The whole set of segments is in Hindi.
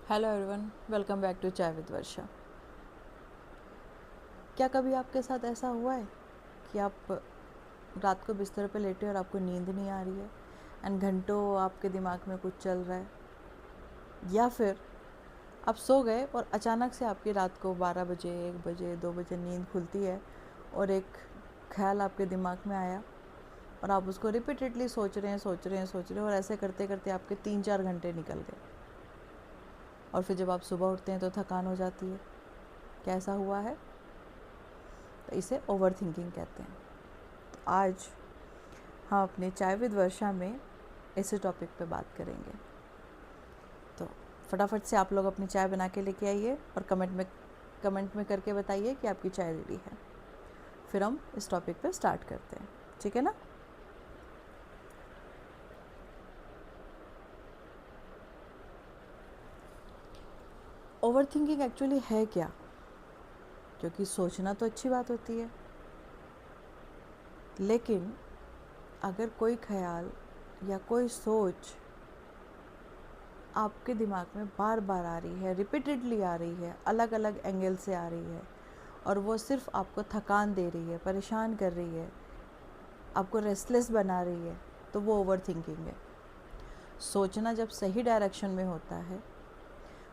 Hello everyone, welcome back to chai with Varsha. क्या कभी आपके साथ ऐसा हुआ है कि आप रात को बिस्तर पर लेटे और आपको नींद नहीं आ रही है एंड घंटों आपके दिमाग में कुछ चल रहा है, या फिर आप सो गए और अचानक से आपकी रात को 12 बजे, 1 बजे, 2 बजे नींद खुलती है और एक ख्याल आपके दिमाग में आया और आप उसको रिपीटेडली सोच रहे हैं और ऐसे करते करते आपके 3-4 घंटे निकल गए और फिर जब आप सुबह उठते हैं तो थकान हो जाती है। कैसा हुआ है? तो इसे ओवर थिंकिंग कहते हैं। तो आज हम अपने चाय विद वर्षा में इसी टॉपिक पे बात करेंगे। तो फटाफट से आप लोग अपनी चाय बना के लेके आइए और कमेंट में करके बताइए कि आपकी चाय रेडी है। फिर हम इस टॉपिक पे स्टार्ट करते हैं, ठीक है ना? ओवर थिंकिंग एक्चुअली है क्या? क्योंकि सोचना तो अच्छी बात होती है, लेकिन अगर कोई ख्याल या कोई सोच आपके दिमाग में बार बार आ रही है, रिपीटेडली आ रही है, अलग अलग एंगल से आ रही है और वो सिर्फ आपको थकान दे रही है, परेशान कर रही है, आपको रेस्टलेस बना रही है, तो वो ओवर थिंकिंग है। सोचना जब सही डायरेक्शन में होता है,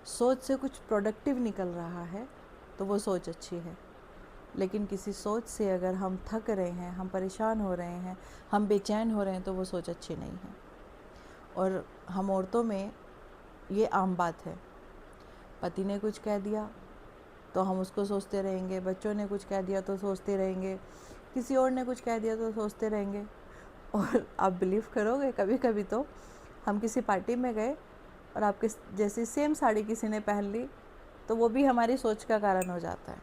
सोच से कुछ प्रोडक्टिव निकल रहा है, तो वो सोच अच्छी है। लेकिन किसी सोच से अगर हम थक रहे हैं, हम परेशान हो रहे हैं, हम बेचैन हो रहे हैं, तो वो सोच अच्छी नहीं है। और हम औरतों में ये आम बात है, पति ने कुछ कह दिया तो हम उसको सोचते रहेंगे, बच्चों ने कुछ कह दिया तो सोचते रहेंगे, किसी और ने कुछ कह दिया तो सोचते रहेंगे। और आप बिलीव करोगे, कभी कभी तो हम किसी पार्टी में गए और आपके जैसी सेम साड़ी किसी ने पहन ली तो वो भी हमारी सोच का कारण हो जाता है।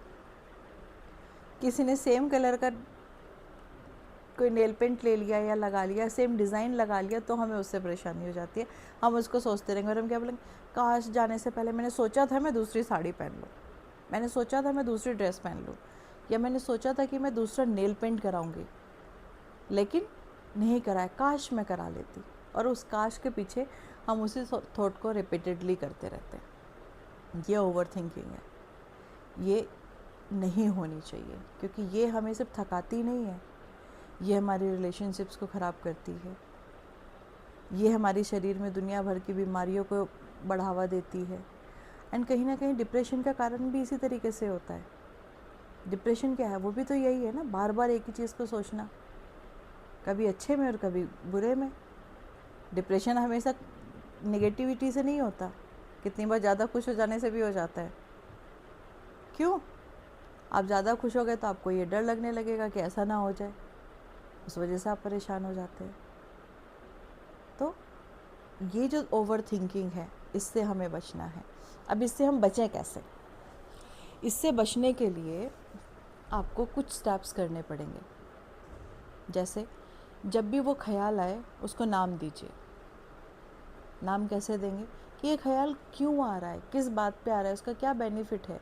किसी ने सेम कलर का कोई नेल पेंट ले लिया या लगा लिया, सेम डिज़ाइन लगा लिया, तो हमें उससे परेशानी हो जाती है। हम उसको सोचते रहेंगे और हम क्या बोलेंगे, काश जाने से पहले मैंने सोचा था मैं दूसरी साड़ी पहन लूँ, मैंने सोचा था मैं दूसरी ड्रेस पहन लूँ, या मैंने सोचा था कि मैं दूसरा नेल पेंट कराऊंगी, लेकिन नहीं कराया, काश मैं करा लेती। और उस काश के पीछे हम उसी थॉट को रिपीटेडली करते रहते हैं। ये ओवर थिंकिंग है, ये नहीं होनी चाहिए, क्योंकि ये हमें सिर्फ थकाती नहीं है, ये हमारी रिलेशनशिप्स को ख़राब करती है, ये हमारी शरीर में दुनिया भर की बीमारियों को बढ़ावा देती है एंड कहीं ना कहीं डिप्रेशन का कारण भी इसी तरीके से होता है। डिप्रेशन क्या है? वो भी तो यही है ना, बार बार एक ही चीज़ को सोचना, कभी अच्छे में और कभी बुरे में। डिप्रेशन हमेशा नेगेटिविटी से नहीं होता, कितनी बार ज़्यादा खुश हो जाने से भी हो जाता है। क्यों? आप ज़्यादा खुश हो गए तो आपको ये डर लगने लगेगा कि ऐसा ना हो जाए, उस वजह से आप परेशान हो जाते हैं। तो ये जो ओवर थिंकिंग है, इससे हमें बचना है। अब इससे हम बचें कैसे? इससे बचने के लिए आपको कुछ स्टेप्स करने पड़ेंगे। जैसे जब भी वो ख्याल आए उसको नाम दीजिए। नाम कैसे देंगे कि ये ख्याल क्यों आ रहा है, किस बात पे आ रहा है, उसका क्या बेनिफिट है,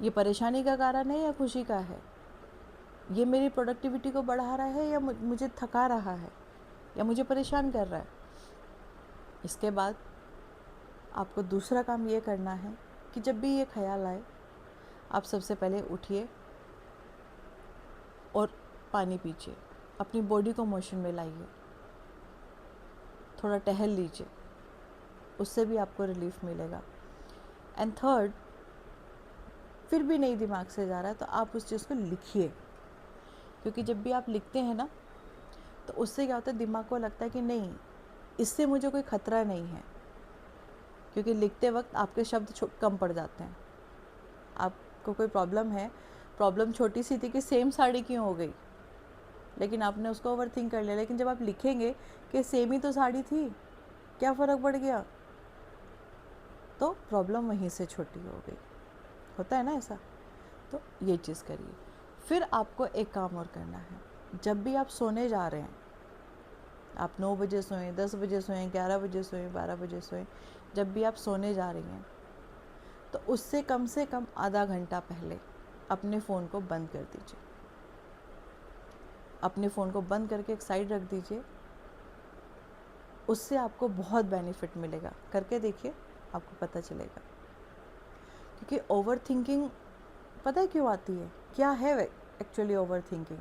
ये परेशानी का कारण है या खुशी का है, ये मेरी प्रोडक्टिविटी को बढ़ा रहा है या मुझे थका रहा है या मुझे परेशान कर रहा है। इसके बाद आपको दूसरा काम ये करना है कि जब भी ये ख्याल आए, आप सबसे पहले उठिए और पानी पीजिए, अपनी बॉडी को मोशन में लाइए, थोड़ा टहल लीजिए, उससे भी आपको रिलीफ मिलेगा। एंड थर्ड, फिर भी नहीं दिमाग से जा रहा है तो आप उस चीज़ को लिखिए, क्योंकि जब भी आप लिखते हैं ना, तो उससे क्या होता है, दिमाग को लगता है कि नहीं, इससे मुझे कोई ख़तरा नहीं है। क्योंकि लिखते वक्त आपके शब्द कम पड़ जाते हैं। आपको कोई प्रॉब्लम है, प्रॉब्लम छोटी सी थी कि सेम साड़ी क्यों हो गई, लेकिन आपने उसको ओवर थिंक कर लिया। लेकिन जब आप लिखेंगे कि सेम ही तो साड़ी थी, क्या फ़र्क पड़ गया, तो प्रॉब्लम वहीं से छोटी हो गई। होता है ना ऐसा? तो ये चीज़ करिए। फिर आपको एक काम और करना है, जब भी आप सोने जा रहे हैं, आप 9 बजे सोएं, 10 बजे सोएं, 11 बजे सोएं, 12 बजे सोएं, जब भी आप सोने जा रही हैं, तो उससे कम से कम आधा घंटा पहले अपने फ़ोन को बंद कर दीजिए। अपने फ़ोन को बंद करके एक साइड रख दीजिए। उससे आपको बहुत बेनिफिट मिलेगा, करके देखिए, आपको पता चलेगा। क्योंकि ओवर थिंकिंग पता है क्यों आती है, क्या है एक्चुअली ओवर थिंकिंग?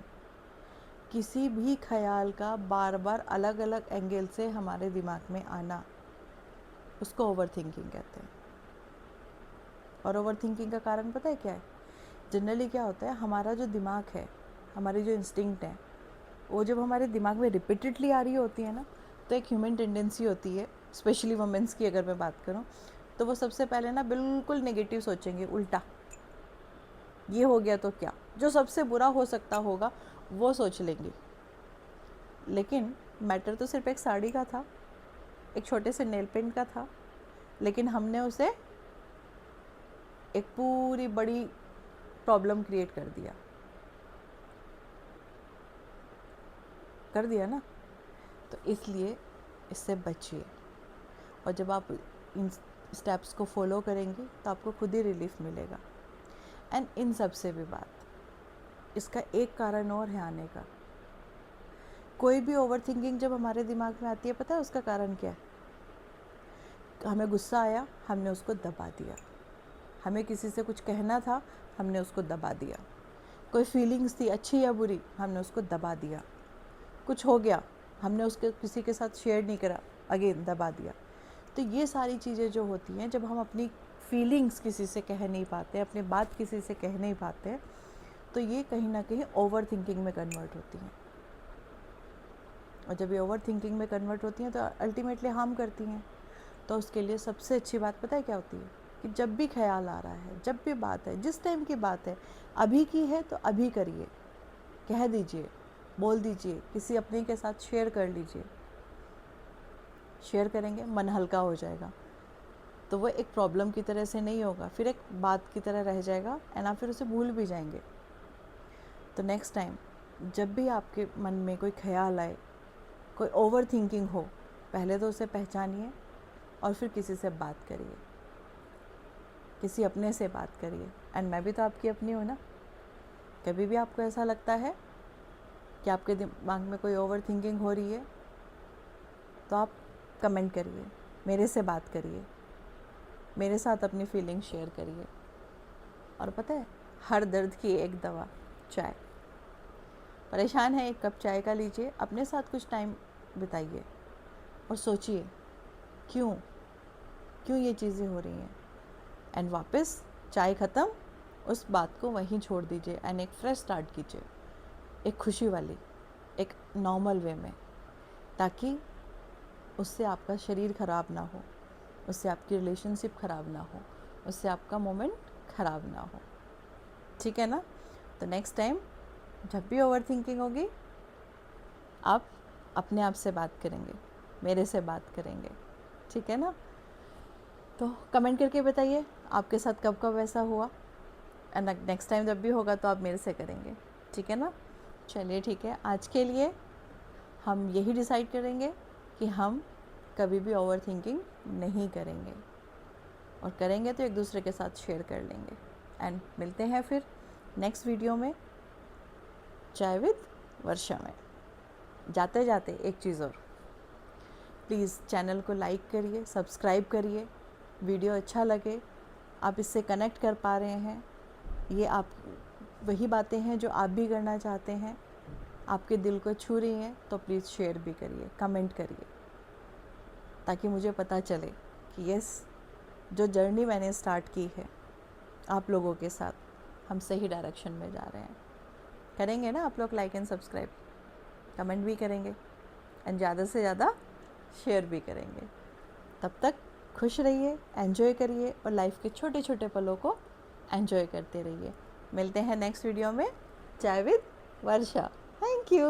किसी भी ख्याल का बार बार अलग अलग एंगल से हमारे दिमाग में आना, उसको ओवर थिंकिंग कहते हैं। और ओवर थिंकिंग का कारण पता है क्या है? जनरली क्या होता है, हमारा जो दिमाग है, हमारी जो इंस्टिंक्ट है, वो जब हमारे दिमाग में रिपीटेडली आ रही होती है ना, तो एक ह्यूमन टेंडेंसी होती है, स्पेशली वुमेंस की अगर मैं बात करूँ, तो वो सबसे पहले ना बिल्कुल नेगेटिव सोचेंगे, उल्टा, ये हो गया तो क्या, जो सबसे बुरा हो सकता होगा वो सोच लेंगे। लेकिन मैटर तो सिर्फ एक साड़ी का था, एक छोटे से नेल पेंट का था, लेकिन हमने उसे एक पूरी बड़ी प्रॉब्लम क्रिएट कर दिया ना। तो इसलिए इससे बचिए, और जब आप इन स्टेप्स को फॉलो करेंगे तो आपको खुद ही रिलीफ मिलेगा। एंड इन सब से भी बात, इसका एक कारण और है आने का। कोई भी ओवर थिंकिंग जब हमारे दिमाग में आती है, पता है उसका कारण क्या है? हमें गुस्सा आया, हमने उसको दबा दिया। हमें किसी से कुछ कहना था, हमने उसको दबा दिया। कोई फीलिंग्स थी अच्छी या बुरी, हमने उसको दबा दिया। कुछ हो गया, हमने उसके किसी के साथ शेयर नहीं करा, अगेन दबा दिया। तो ये सारी चीज़ें जो होती हैं, जब हम अपनी फीलिंग्स किसी से कह नहीं पाते, अपनी बात किसी से कह नहीं पाते, तो ये कहीं ना कहीं ओवर थिंकिंग में कन्वर्ट होती हैं। और जब ये ओवर थिंकिंग में कन्वर्ट होती हैं तो अल्टीमेटली हार्म करती हैं। तो उसके लिए सबसे अच्छी बात पता है क्या होती है? कि जब भी ख्याल आ रहा है, जब भी बात है, जिस टाइम की बात है, अभी की है तो अभी करिए, कह दीजिए, बोल दीजिए, किसी अपने के साथ शेयर कर लीजिए। शेयर करेंगे मन हल्का हो जाएगा, तो वो एक प्रॉब्लम की तरह से नहीं होगा, फिर एक बात की तरह रह जाएगा, एंड आप फिर उसे भूल भी जाएंगे। तो नेक्स्ट टाइम जब भी आपके मन में कोई ख्याल आए, कोई ओवर थिंकिंग हो, पहले तो उसे पहचानिए और फिर किसी से बात करिए, किसी अपने से बात करिए। एंड मैं भी तो आपकी अपनी हूँ ना। कभी भी आपको ऐसा लगता है कि आपके दिमाग में कोई ओवर थिंकिंग हो रही है, तो आप कमेंट करिए, मेरे से बात करिए, मेरे साथ अपनी फीलिंग शेयर करिए। और पता है, हर दर्द की एक दवा, चाय। परेशान है, एक कप चाय का लीजिए, अपने साथ कुछ टाइम बिताइए और सोचिए क्यों ये चीज़ें हो रही हैं, एंड वापस चाय ख़त्म, उस बात को वहीं छोड़ दीजिए एंड एक फ्रेश स्टार्ट कीजिए, एक खुशी वाली, एक नॉर्मल वे में, ताकि उससे आपका शरीर ख़राब ना हो, उससे आपकी रिलेशनशिप ख़राब ना हो, उससे आपका मोमेंट ख़राब ना हो। ठीक है ना? तो नेक्स्ट टाइम जब भी ओवर थिंकिंग होगी, आप अपने आप से बात करेंगे, मेरे से बात करेंगे। ठीक है ना? तो कमेंट करके बताइए आपके साथ कब कब ऐसा हुआ, एंड नेक्स्ट टाइम जब भी होगा तो आप मेरे से करेंगे। ठीक है ना? चलिए ठीक है, आज के लिए हम यही डिसाइड करेंगे कि हम कभी भी ओवर थिंकिंग नहीं करेंगे, और करेंगे तो एक दूसरे के साथ शेयर कर लेंगे। एंड मिलते हैं फिर नेक्स्ट वीडियो में, चाय विद वर्षा में। जाते जाते एक चीज़ और, प्लीज़ चैनल को लाइक करिए, सब्सक्राइब करिए। वीडियो अच्छा लगे, आप इससे कनेक्ट कर पा रहे हैं, ये आप वही बातें हैं जो आप भी करना चाहते हैं, आपके दिल को छू रही हैं, तो प्लीज़ शेयर भी करिए, कमेंट करिए, ताकि मुझे पता चले कि यस, जो जर्नी मैंने स्टार्ट की है आप लोगों के साथ, हम सही डायरेक्शन में जा रहे हैं। करेंगे ना आप लोग लाइक एंड सब्सक्राइब, कमेंट भी करेंगे, एंड ज़्यादा से ज़्यादा शेयर भी करेंगे। तब तक खुश रहिए, एंजॉय करिए, और लाइफ के छोटे छोटे पलों को एंजॉय करते रहिए। मिलते हैं नेक्स्ट वीडियो में, चाय विद वर्षा। Thank you.